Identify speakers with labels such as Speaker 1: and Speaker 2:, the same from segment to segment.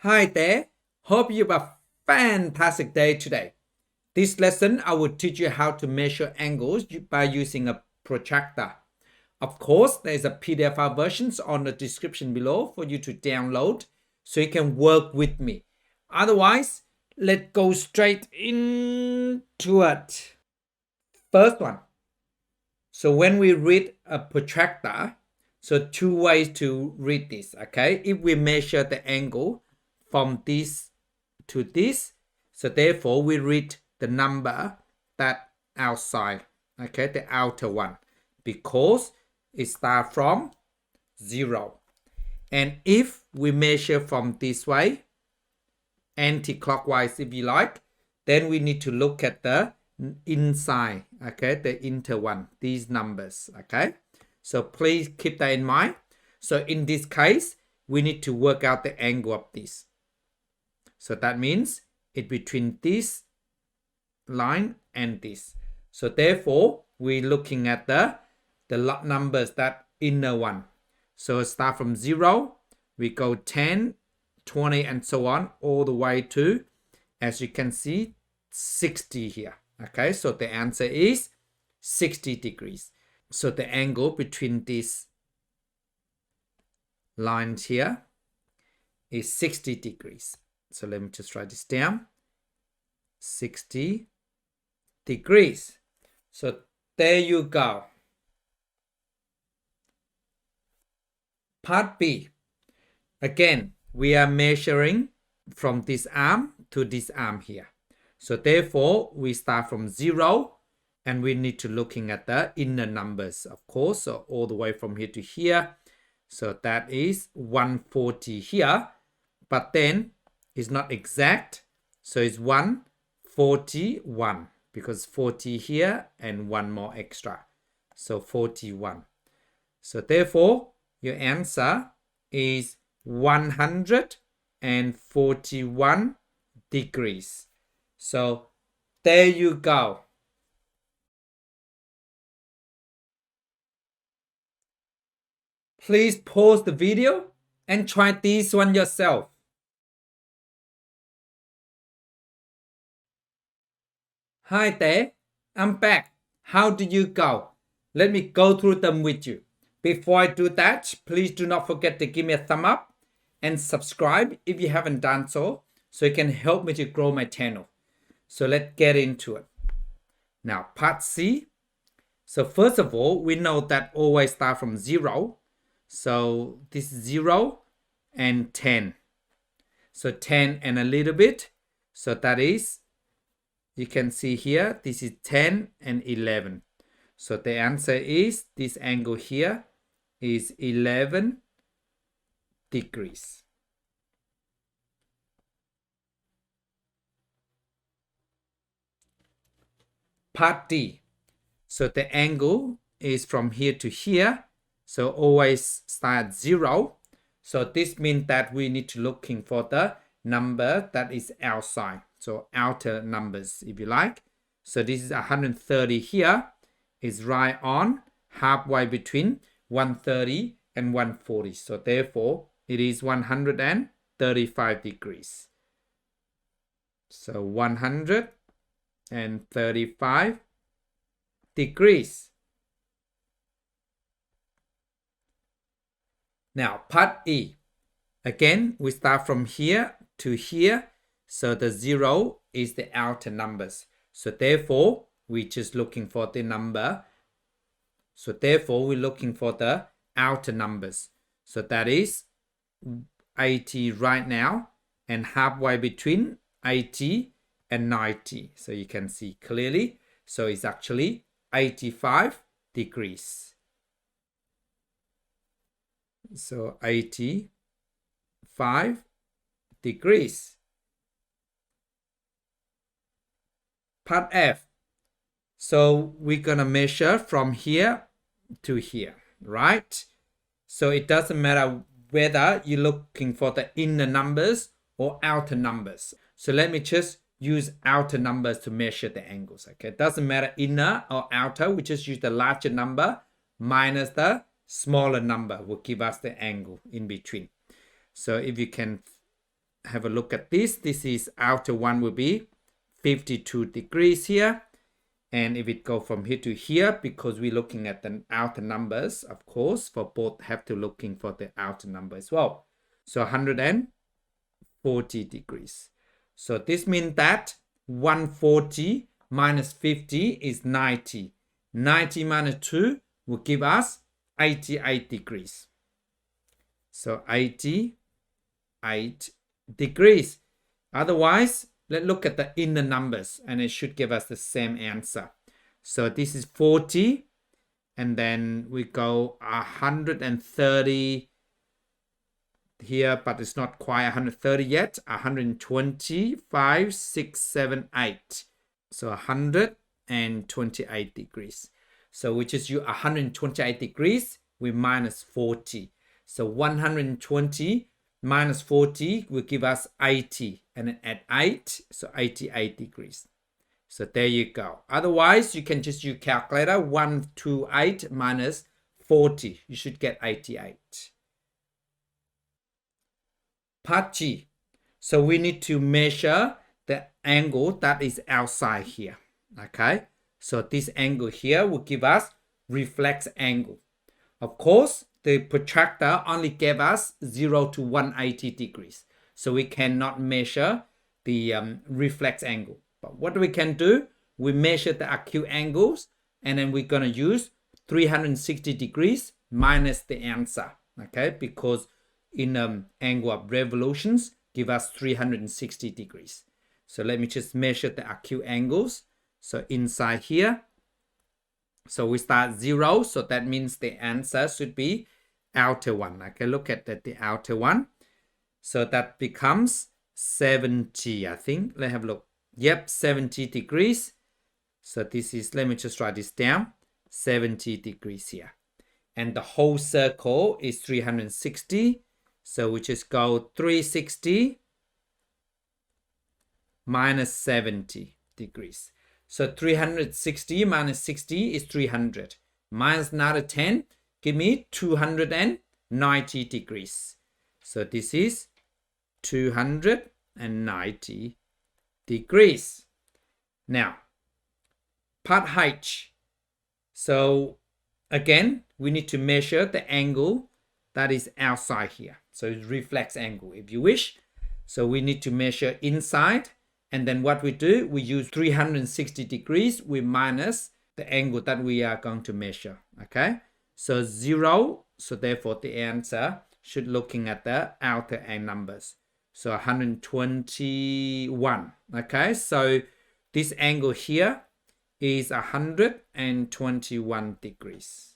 Speaker 1: Hi there. Hope you have a fantastic day today. This lesson, I will teach you how to measure angles by using a protractor. Of course, there's a PDF file versions on the description below for you to download so you can work with me. Otherwise, let's go straight into it. First one. So when we read a protractor, so two ways to read this, okay? If we measure the angle from this to this, so therefore we read the number that outside, okay, the outer one, because it starts from 0. And if we measure from this way, anti-clockwise if you like, then we need to look at the inside, okay, the inner one, these numbers, okay? So please keep that in mind. So in this case, we need to work out the angle of this. So that means it's between this line and this. So therefore, we're looking at the numbers, that inner one. So start from 0, we go 10, 20, and so on, all the way to, as you can see, 60 here. Okay, so the answer is 60 degrees. So the angle between these lines here is 60 degrees. So let me just write this down. 60 degrees. So there you go. Part B. Again, we are measuring from this arm to this arm here. So therefore, we start from 0 and we need to looking at the inner numbers, of course. So all the way from here to here. So that is 140 here. But then it's not exact. So it's 141 because 40 here and one more extra. So 41. So therefore, your answer is 141 degrees. So there you go. Please pause the video and try this one yourself. Hi there, I'm back. How did you go? Let me go through them with you. Before I do that, please do not forget to give me a thumb up and subscribe if you haven't done so you can help me to grow my channel. So let's get into it. Now, part C. So first of all, we know that always start from 0. So this is 0 and 10. So 10 and a little bit. So that is, you can see here, this is 10 and 11. So the answer is, this angle here is 11 degrees. Part D. So the angle is from here to here. So always start 0. So this means that we need to looking for the number that is outside. So outer numbers, if you like. So this is 130 here. Is right on halfway between 130 and 140. So therefore, it is 135 degrees. So 135 degrees. Now, part E. Again, we start from here to here. So the 0 is the outer numbers. So therefore, we're just looking for the number. So therefore, we're looking for the outer numbers. So that is 80 right now and halfway between 80 and 90. So you can see clearly. So it's actually 85 degrees. So 85 degrees. Part F. So we're going to measure from here to here, right? So it doesn't matter whether you're looking for the inner numbers or outer numbers. So let me just use outer numbers to measure the angles, okay? It doesn't matter inner or outer. We just use the larger number minus the smaller number will give us the angle in between. So if you can have a look at this. This is outer one will be 52 degrees here. And if it go from here to here, because we're looking at the outer numbers, of course, for both have to looking for the outer number as well. So 140 degrees. So this means that 140 minus 50 is 90. 90 minus 2 will give us 88 degrees. So 88 degrees. Otherwise, let's look at the inner numbers and it should give us the same answer. So this is 40 and then we go 130 here, but it's not quite 130 yet. 125, 6, 7, 8. So 128 degrees. So we just use 128 degrees with minus 40. So 120 minus 40 will give us 80. And then add 8, so 88 degrees. So there you go. Otherwise, you can just use calculator. 128 minus 40. You should get 88. Part G. So we need to measure the angle that is outside here. Okay. So this angle here will give us reflex angle. Of course, the protractor only gave us 0 to 180 degrees. So we cannot measure the reflex angle. But what we can do, we measure the acute angles and then we're going to use 360 degrees minus the answer. Okay, because in angle of revolutions give us 360 degrees. So let me just measure the acute angles. So inside here, so we start 0. So that means the answer should be outer one. Okay, look at the outer one. So that becomes 70, I think. Let's have a look. Yep, 70 degrees. So this is, let me just write this down. 70 degrees here. And the whole circle is 360. So we just go 360 minus 70 degrees. So 360 minus 60 is 300. Minus another 10, give me 290 degrees. So this is 290 degrees. Now, part H. So again, we need to measure the angle that is outside here. So it's reflex angle if you wish. So we need to measure inside. And then what we do, we use 360 degrees. We minus the angle that we are going to measure. Okay. So 0. So therefore the answer should looking at the outer end numbers. So 121. Okay. So this angle here is 121 degrees.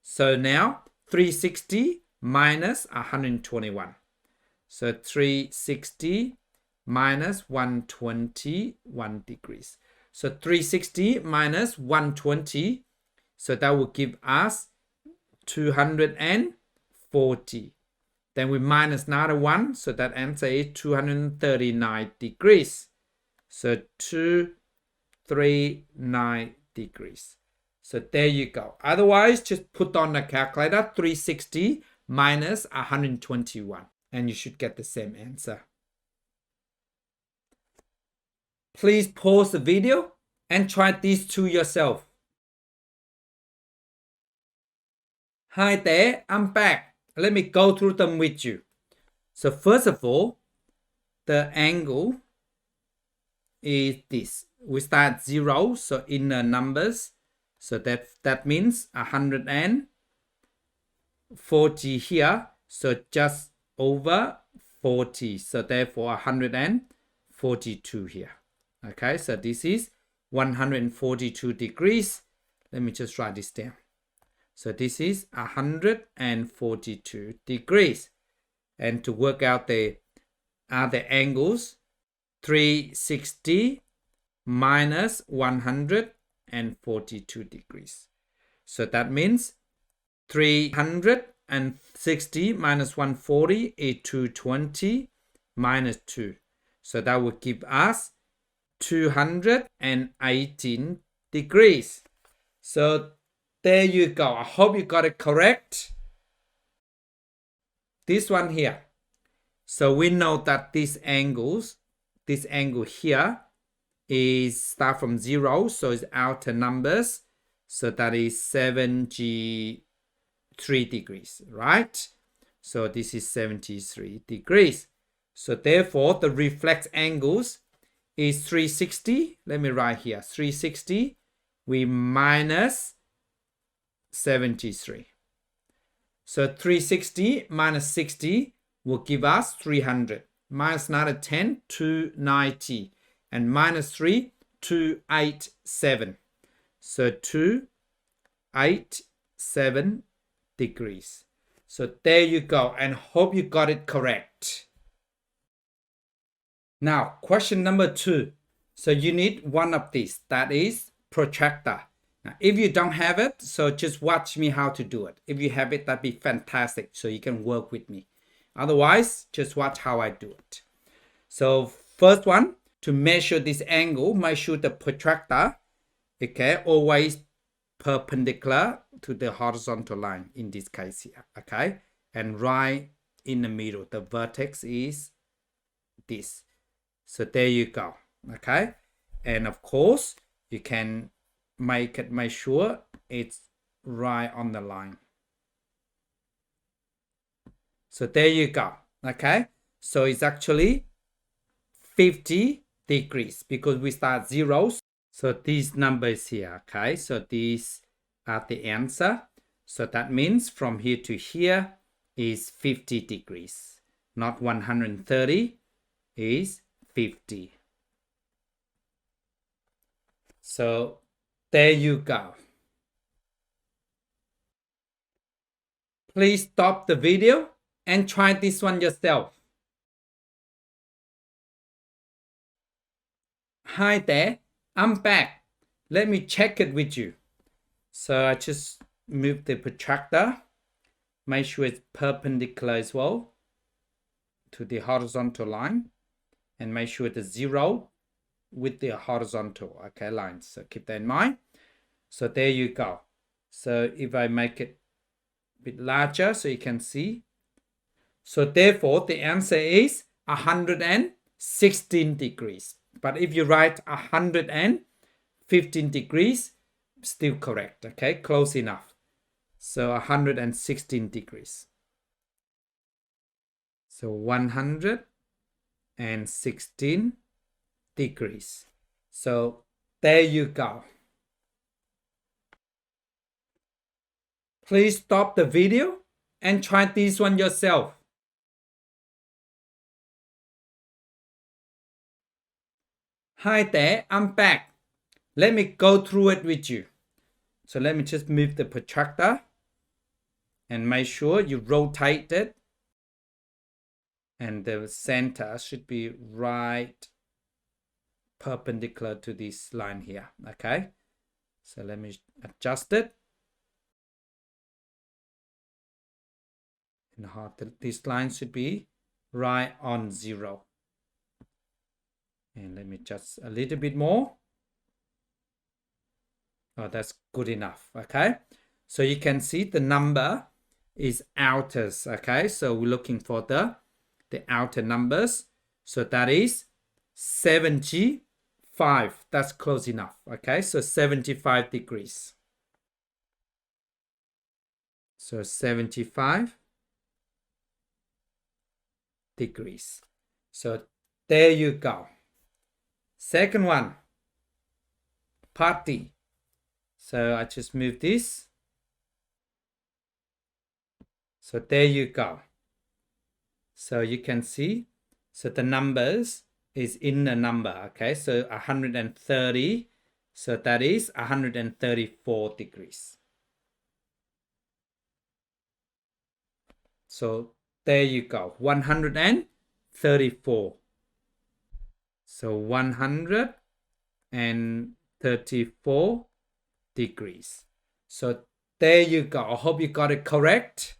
Speaker 1: So now 360 minus 121. So 360 minus 121 degrees. So 360 minus 120. So that will give us 240. Then we minus another one. So that answer is 239 degrees. So 239 degrees. So there you go. Otherwise, just put on the calculator 360 minus 121 and you should get the same answer. Please pause the video and try these two yourself. Hi there, I'm back. Let me go through them with you. So first of all, the angle is this. We start 0, so in the numbers. So that means 140 here. So just over 40. So therefore 142 here. Okay, so this is 142 degrees. Let me just write this down. So this is 142 degrees. And to work out the other angles, 360 minus 142 degrees. So that means 360 minus 140 is 220 minus 2. So that would give us 218 degrees. So there you go. I hope you got it correct. This one here. So we know that this angle here is start from 0, so it's outer numbers. So that is 73 degrees, right? So this is 73 degrees. So therefore, the reflex angles is 360. Let me write here, 360. We minus 73. So 360 minus 60 will give us 300. Minus another 10, 290. And minus 3, 287. So 287 degrees. So there you go, and hope you got it correct. Now, question number 2. So you need one of these, that is protractor. Now, if you don't have it, so just watch me how to do it. If you have it, that'd be fantastic, so you can work with me. Otherwise, just watch how I do it. So first one, to measure this angle, measure the protractor, okay, always perpendicular to the horizontal line in this case here, okay, and right in the middle, the vertex is this. So there you go, okay, and of course you can make sure it's right on the line. So there you go, okay, so it's actually 50 degrees because we start zeros. So these numbers here, okay, so these are the answer. So that means from here to here is 50 degrees, not 130, is 50. So there you go. Please stop the video and try this one yourself. Hi there, I'm back. Let me check it with you. So I just move the protractor, make sure it's perpendicular as well to the horizontal line, and make sure the 0 with the horizontal, okay, lines. So keep that in mind. So there you go. So if I make it a bit larger so you can see. So therefore the answer is 116 degrees. But if you write 115 degrees, still correct, okay, close enough. So 116 degrees. So 116 degrees. So there you go. Please stop the video and try this one yourself. Hi there, I'm back. Let me go through it with you. So let me just move the protractor and make sure you rotate it. And the center should be right perpendicular to this line here, okay? So let me adjust it. And this line should be right on 0. And let me adjust a little bit more. Oh, that's good enough, okay? So you can see the number is outers, okay? So we're looking for the outer numbers. So that is 75. That's close enough, okay? So 75 degrees. So 75 degrees. So there you go. Second one, party. So I just move this. So there you go. So you can see, so the numbers is in the number, okay? So 130, so that is 134 degrees. So there you go, 134. So 134 degrees. So there you go. I hope you got it correct.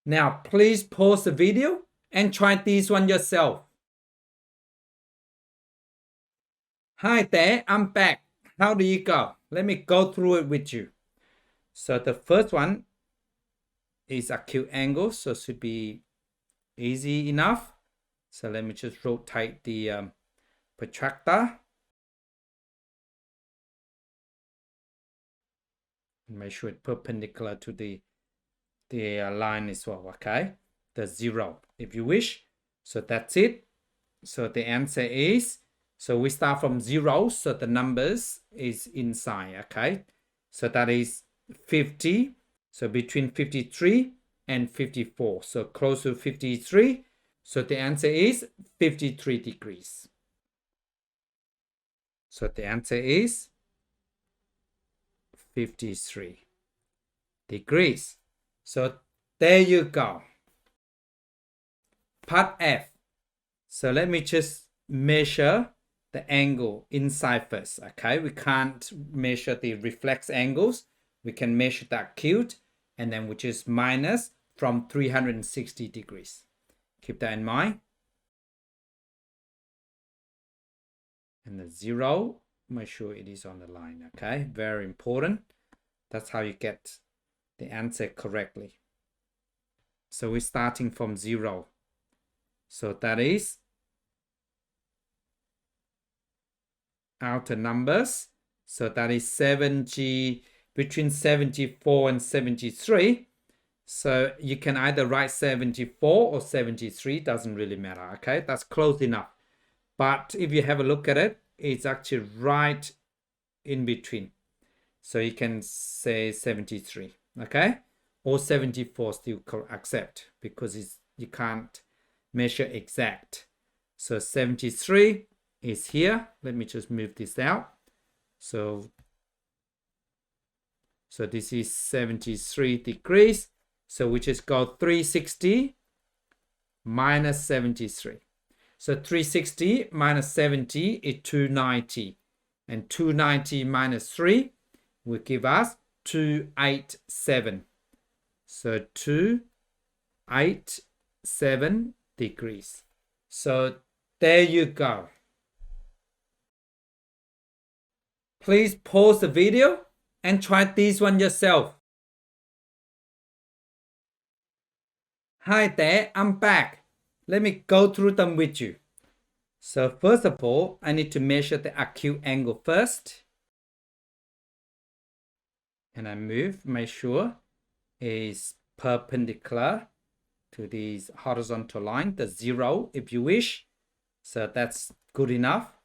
Speaker 1: Now, please pause the video and try this one yourself. Hi there, I'm back. How do you go? Let me go through it with you. So the first one, is acute angle, so it should be easy enough. So let me just rotate the protractor. Make sure it's perpendicular to the line as well, okay? The 0, if you wish. So that's it. So the answer is, so we start from 0, so the numbers is inside, okay? So that is 50, so between 53 and 54, so close to 53. So the answer is 53 degrees. So the answer is 53 degrees. So there you go. Part F. So let me just measure the angle inside first, okay? We can't measure the reflex angles. We can measure the acute, and then which is minus from 360 degrees. Keep that in mind. And the 0, make sure it is on the line, okay? Very important. That's how you get the answer correctly. So we're starting from 0. So that is outer numbers. So that is 70, between 74 and 73. So you can either write 74 or 73, doesn't really matter, okay? That's close enough. But if you have a look at it, it's actually right in between. So you can say 73, okay? Or 74 still accept, because you can't measure exact. So 73 is here. Let me just move this out. So this is 73 degrees. So we just go 360 minus 73. So 360 minus 70 is 290. And 290 minus 3 will give us 287. So 287 degrees. So there you go. Please pause the video and try this one yourself. Hi there, I'm back. Let me go through them with you. So first of all, I need to measure the acute angle first. And I make sure it's perpendicular to this horizontal line, the 0 if you wish. So that's good enough.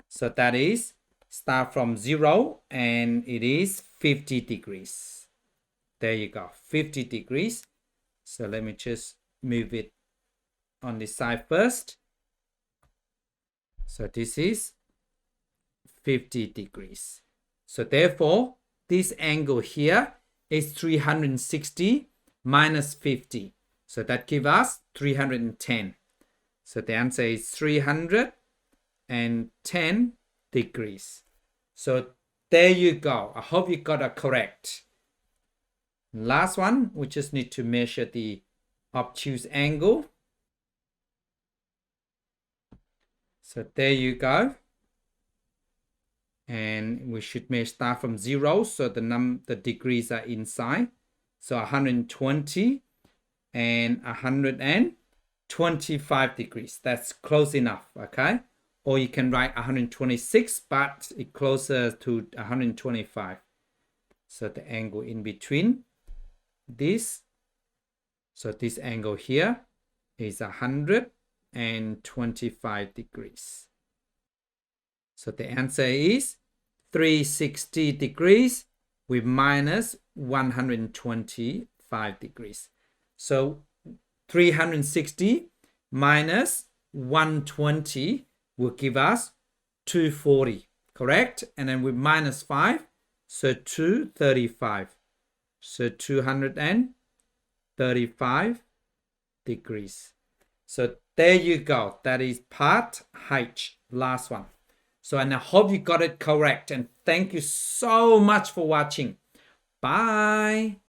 Speaker 1: So that is, start from 0 and it is 50 degrees. There you go, 50 degrees. So let me just move it on this side first. So this is 50 degrees. So therefore, this angle here is 360 minus 50. So that gives us 310. So the answer is 310 degrees. So there you go. I hope you got it correct. Last one, we just need to measure the obtuse angle. So there you go. And we should start from 0. So the degrees are inside. So 120 and 125 degrees. That's close enough, okay? Or you can write 126, but it's closer to 125. So the angle in between this. So this angle here is 125 degrees. So the answer is 360 degrees with minus 125 degrees. So 360 minus 120 will give us 240, correct? And then with minus 5, so 235. So 235 degrees. So there you go. That is part H, last one. So and I hope you got it correct. And thank you so much for watching. Bye.